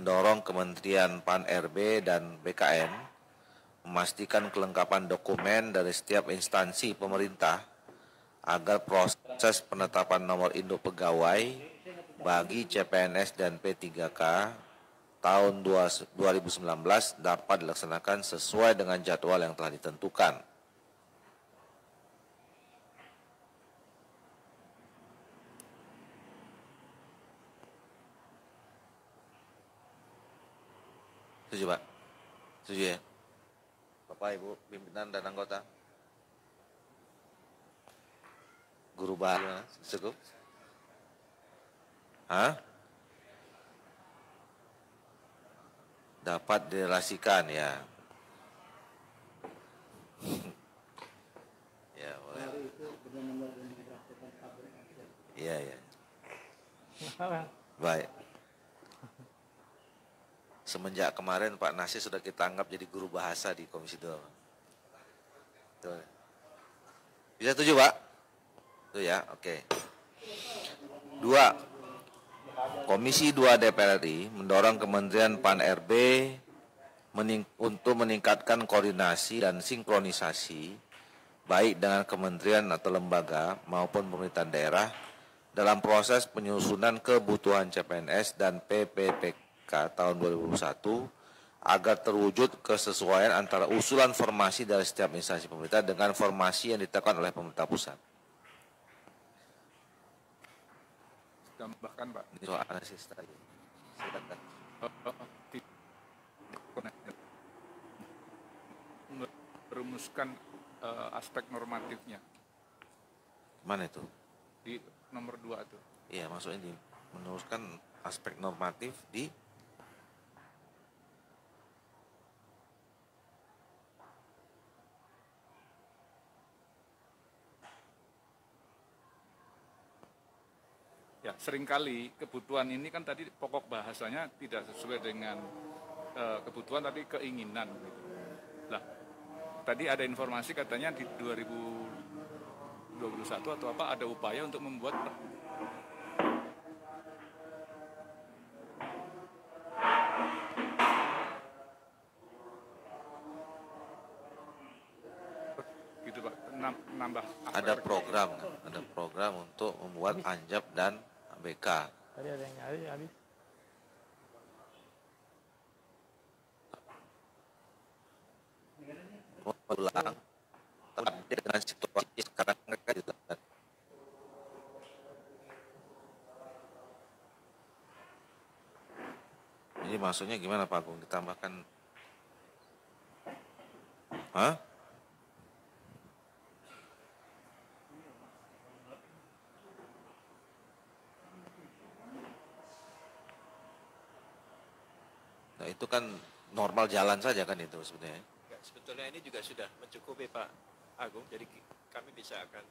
mendorong Kementerian Pan-RB dan BKN memastikan kelengkapan dokumen dari setiap instansi pemerintah agar proses penetapan nomor induk pegawai bagi CPNS dan P3K tahun 2019 dapat dilaksanakan sesuai dengan jadwal yang telah ditentukan. Setuju, Pak? Setuju ya? Bapak, Ibu, pimpinan dan anggota? Guru bahasa cukup? Hah? Dapat direlasikan ya. Ya, boleh. Iya, ya. Baik. Semenjak kemarin Pak Nasir sudah kita anggap jadi guru bahasa di Komisi 2. Tuh. Bisa setuju, Pak? Tuh ya, oke. 2. Komisi 2 DPR RI mendorong Kementerian Pan-RB untuk meningkatkan koordinasi dan sinkronisasi baik dengan kementerian atau lembaga maupun pemerintahan daerah dalam proses penyusunan kebutuhan CPNS dan PPPK tahun 2021 agar terwujud kesesuaian antara usulan formasi dari setiap instansi pemerintah dengan formasi yang ditetapkan oleh pemerintah pusat. Tambahkan, Pak. Ini soal analisis tadi. Silakan. Merumuskan aspek normatifnya. Mana itu? Di nomor 2 itu. Iya, maksudnya meneruskan aspek normatif di Ya, seringkali kebutuhan ini kan tadi pokok bahasanya tidak sesuai dengan kebutuhan, tapi keinginan. Gitu. Lah, tadi ada informasi katanya di 2021 atau apa ada upaya untuk membuat gitu, Pak, nambah ada program untuk membuat Anjap dan ABK. Tadi ada yang nyari habis. Ulang terupdate dengan situasi sekarang mereka dilakukan. Jadi maksudnya gimana Pak Agung? Ditambahkan? Hah? Nah itu kan normal jalan saja kan itu sebetulnya. Sebetulnya ini juga sudah mencukupi Pak Agung, jadi kami bisa akan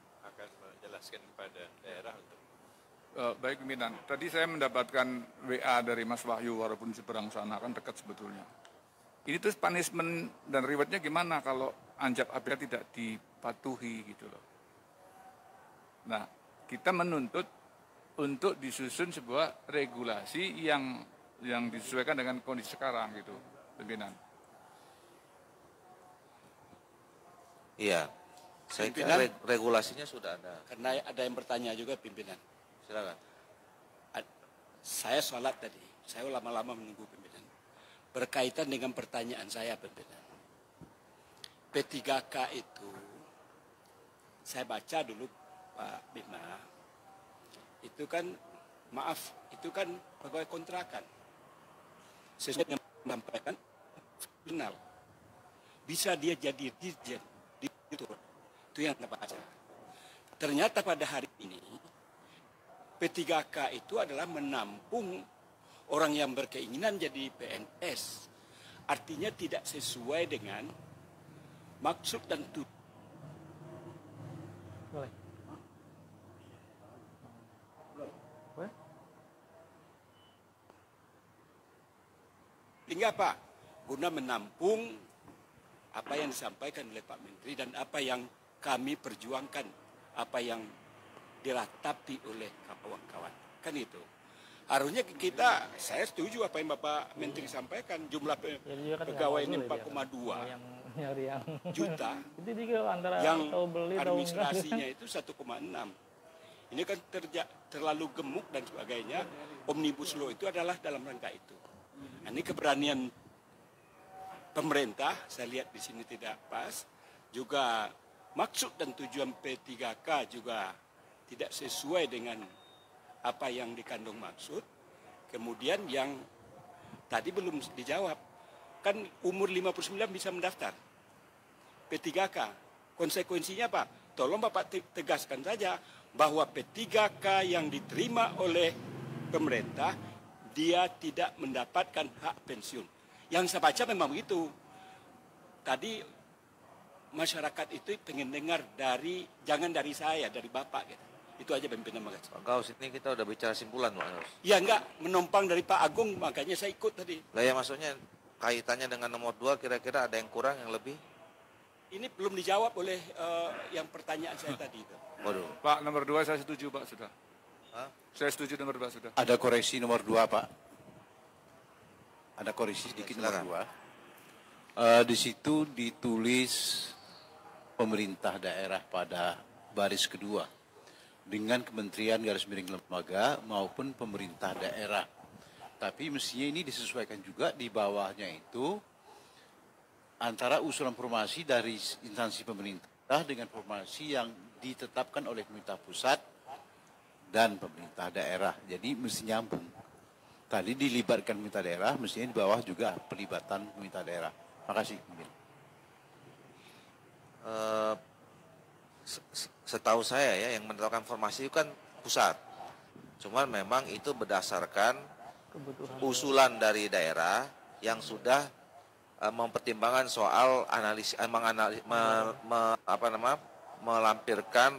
menjelaskan kepada daerah untuk. Baik pimpinan, tadi saya mendapatkan WA dari Mas Wahyu walaupun seberang sana kan dekat sebetulnya. Ini terus punishment dan rewardnya gimana kalau Anjap ABK tidak dipatuhi gitu loh. Nah, kita menuntut untuk disusun sebuah regulasi yang disesuaikan dengan kondisi sekarang gitu, pimpinan. Iya, saya kira regulasinya sudah ada. Karena ada yang bertanya juga pimpinan. Silakan. Saya sholat tadi, saya lama-lama menunggu pimpinan. Berkaitan dengan pertanyaan saya pimpinan. P3K itu, saya baca dulu Pak Bima, itu kan, maaf, itu kan pegawai kontrakan. Sesuai yang menyampaikan, final. Bisa dia jadi dirjen, itu yang saya baca. Ternyata pada hari ini, P3K itu adalah menampung orang yang berkeinginan jadi PNS. Artinya tidak sesuai dengan maksud dan tujuan. Boleh. Boleh. Hingga apa? Guna menampung apa yang disampaikan oleh Pak Menteri dan apa yang kami perjuangkan, apa yang diratapi oleh kawan-kawan. Kan itu. Harusnya kita, saya setuju apa yang Bapak Menteri sampaikan, jumlah Jadi juga kan pegawai ini nggak tahu 4,2 yang nyari yang juta, itu juga antara yang tahu beli tahu enggak. administrasinya itu 1,6. Ini kan terlalu gemuk dan sebagainya. Omnibus Law itu adalah dalam rangka itu. Nah, ini keberanian pemerintah, saya lihat di sini tidak pas. Juga maksud dan tujuan P3K juga tidak sesuai dengan apa yang dikandung maksud. Kemudian yang tadi belum dijawab, kan umur 59 bisa mendaftar P3K. Konsekuensinya apa? Tolong Bapak tegaskan saja bahwa P3K yang diterima oleh pemerintah, dia tidak mendapatkan hak pensiun. Yang saya baca memang begitu. Tadi masyarakat itu pengen dengar jangan dari saya, dari Bapak gitu. Itu aja pimpinan, makasih. Pak Gaus, ini kita udah bicara simpulan, Pak Gaus. Ya enggak, menumpang dari Pak Agung, makanya saya ikut tadi. Lah ya maksudnya kaitannya dengan nomor 2 kira-kira ada yang kurang, yang lebih? Ini belum dijawab oleh yang pertanyaan saya tadi itu. Waduh. Pak, nomor 2 saya setuju, Pak, sudah. Hah? Saya setuju nomor 2 sudah. Ada koreksi nomor 2, Pak. Ada koreksi sedikit nomor Silakan. 2. Di situ ditulis pemerintah daerah pada baris kedua dengan kementerian garis miring lembaga maupun pemerintah daerah. Tapi mestinya ini disesuaikan juga di bawahnya itu antara usulan formasi dari instansi pemerintah dengan formasi yang ditetapkan oleh pemerintah pusat dan pemerintah daerah. Jadi mesti nyambung. Tadi dilibatkan pemerintah daerah, mestinya di bawah juga pelibatan pemerintah daerah. Makasih. Setahu saya ya yang menetapkan formasi itu kan pusat. Cuman memang itu berdasarkan Kebutuhan. usulan dari daerah yang sudah mempertimbangkan soal melampirkan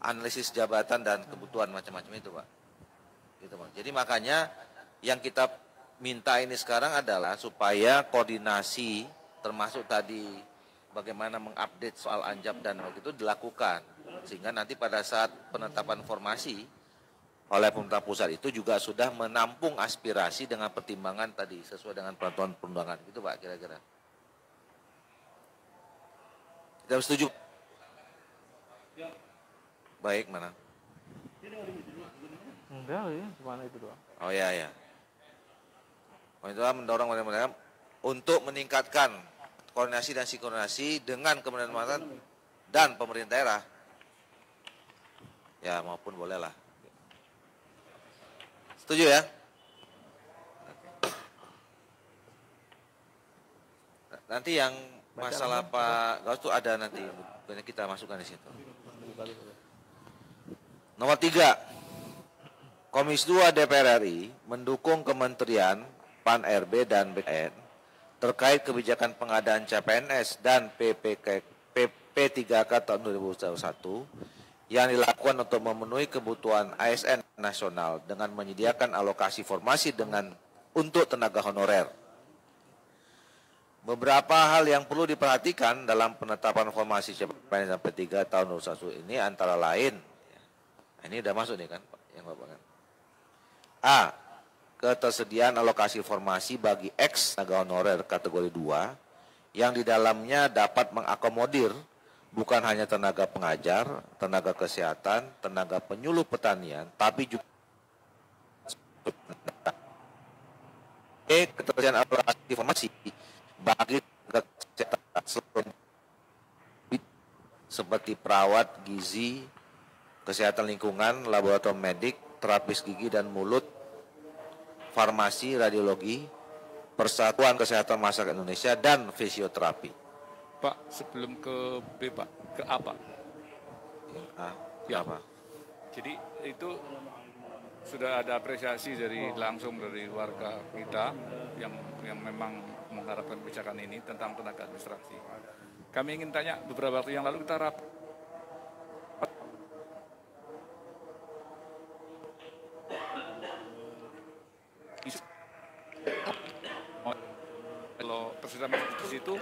analisis jabatan dan kebutuhan macam-macam itu, Pak. Gitu, Pak. Jadi makanya yang kita minta ini sekarang adalah supaya koordinasi termasuk tadi bagaimana mengupdate soal anjap dan begitu dilakukan sehingga nanti pada saat penetapan formasi oleh pemerintah pusat itu juga sudah menampung aspirasi dengan pertimbangan tadi sesuai dengan peraturan perundangan gitu, Pak, kira-kira. Kita setuju? Baik, mana? Enggak ya, cuma itu doang. Oh ya. Pemerintah mendorong pemerintah untuk meningkatkan koordinasi dan sinkronasi dengan Kementerian dan pemerintah daerah. Ya, maupun bolehlah. Setuju ya? Nanti yang masalah Pak Gaus itu ada nanti, kita masukkan di situ. Nomor 3, Komisi 2 DPR RI mendukung Kementerian PAN RB dan BKN terkait kebijakan pengadaan CPNS dan P3K tahun 2021 yang dilakukan untuk memenuhi kebutuhan ASN nasional dengan menyediakan alokasi formasi untuk tenaga honorer. Beberapa hal yang perlu diperhatikan dalam penetapan formasi CPNS dan P3 tahun 2021 ini antara lain, ini udah masuk nih kan Pak, yang Bapak kan. A. Ketersediaan alokasi formasi bagi ex tenaga honorer kategori 2 yang di dalamnya dapat mengakomodir bukan hanya tenaga pengajar, tenaga kesehatan, tenaga penyuluh pertanian, tapi juga ketersediaan alokasi formasi bagi tenaga kesehatan seperti perawat gizi, kesehatan lingkungan, laboratorium medik, terapis gigi dan mulut, farmasi, radiologi, Persatuan Kesehatan Masyarakat Indonesia, dan fisioterapi. Pak, sebelum ke B, Pak, ke A, Pak. Ya, apa? Jadi itu sudah ada apresiasi langsung dari warga kita yang memang mengharapkan kebijakan ini tentang tenaga administrasi. Kami ingin tanya, beberapa waktu yang lalu kita kalau persediaan di situ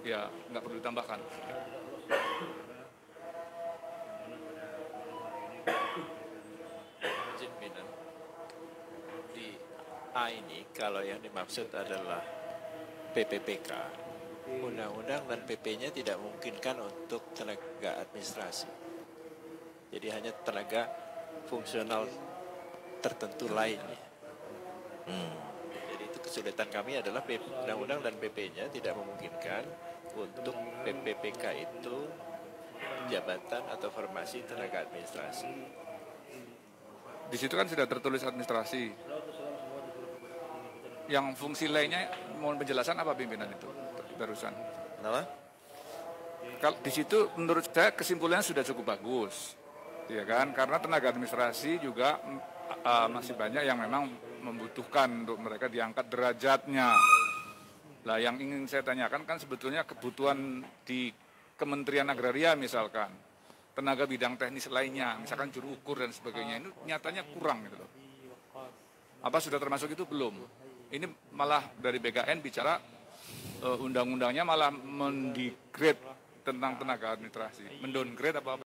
ya nggak perlu ditambahkan. Izin pimpinan. A ini kalau yang dimaksud adalah PPPK, undang-undang dan PP-nya tidak memungkinkan untuk tenaga administrasi. Jadi hanya tenaga fungsional tertentu lainnya. Jadi itu kesulitan kami adalah undang-undang dan PP-nya tidak memungkinkan untuk PPPK itu jabatan atau formasi tenaga administrasi. Di situ kan sudah tertulis administrasi. Yang fungsi lainnya, mohon penjelasan apa pimpinan itu barusan? Kenapa? Kalau di situ menurut saya kesimpulannya sudah cukup bagus, ya kan? Karena tenaga administrasi juga masih banyak yang memang membutuhkan untuk mereka diangkat derajatnya. Lah yang ingin saya tanyakan kan sebetulnya kebutuhan di Kementerian Agraria misalkan, tenaga bidang teknis lainnya, misalkan juru ukur dan sebagainya, itu nyatanya kurang gitu loh. Apa sudah termasuk itu? Belum. Ini malah dari BKN bicara undang-undangnya malah mendegrade tentang tenaga administrasi, mendowngrade apa